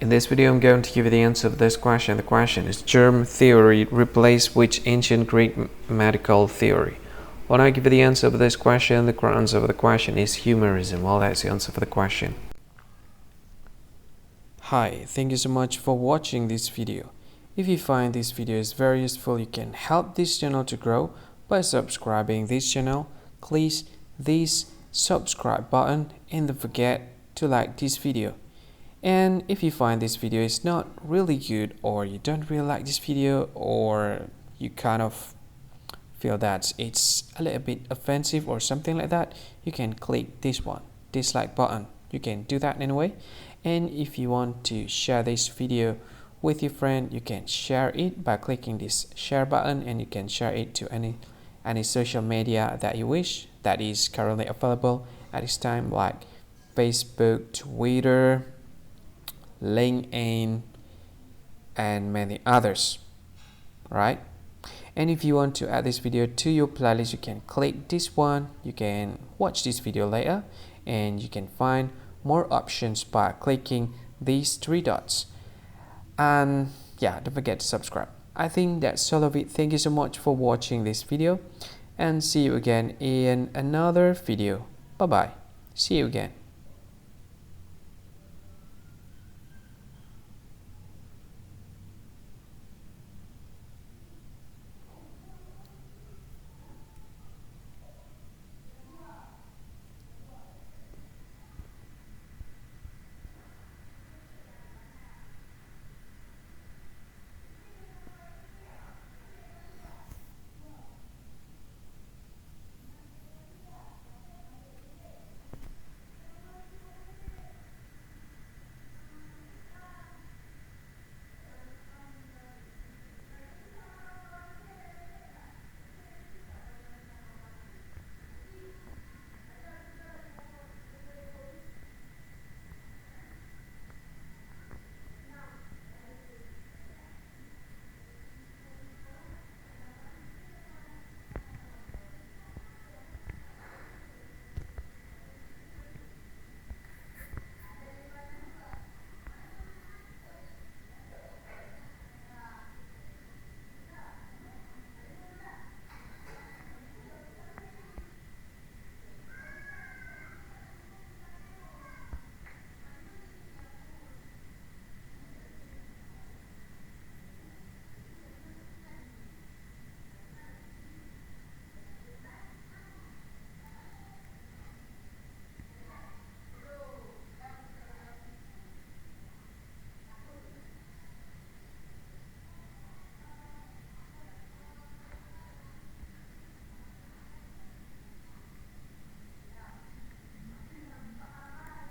In this video, I'm going to give you the answer of this question. The question is, germ theory replaced which ancient Greek medical theory? When I give you the answer of this question, the correct answer of the question is humorism. Well, that's the answer for the question. Hi, thank you so much for watching this video. If you find this video is very useful, you can help this channel to grow by subscribing this channel. Please this subscribe button and don't forget to like this video. And if you find this video is not really good, or you don't really like this video, or you kind of feel that it's a little bit offensive or something like that, you can click this one, dislike button. You can do that anyway. And if you want to share this video with your friend, you can share it by clicking this share button, and you can share it to any social media that you wish that is currently available at this time, like Facebook, Twitter, LinkedIn, and many others, right? And if you want to add this video to your playlist, you can click this one. You can watch this video later, and you can find more options by clicking these three dots. And yeah, don't forget to subscribe. I think that's all of it. Thank you so much for watching this video, and see you again in another video. Bye bye. See you again.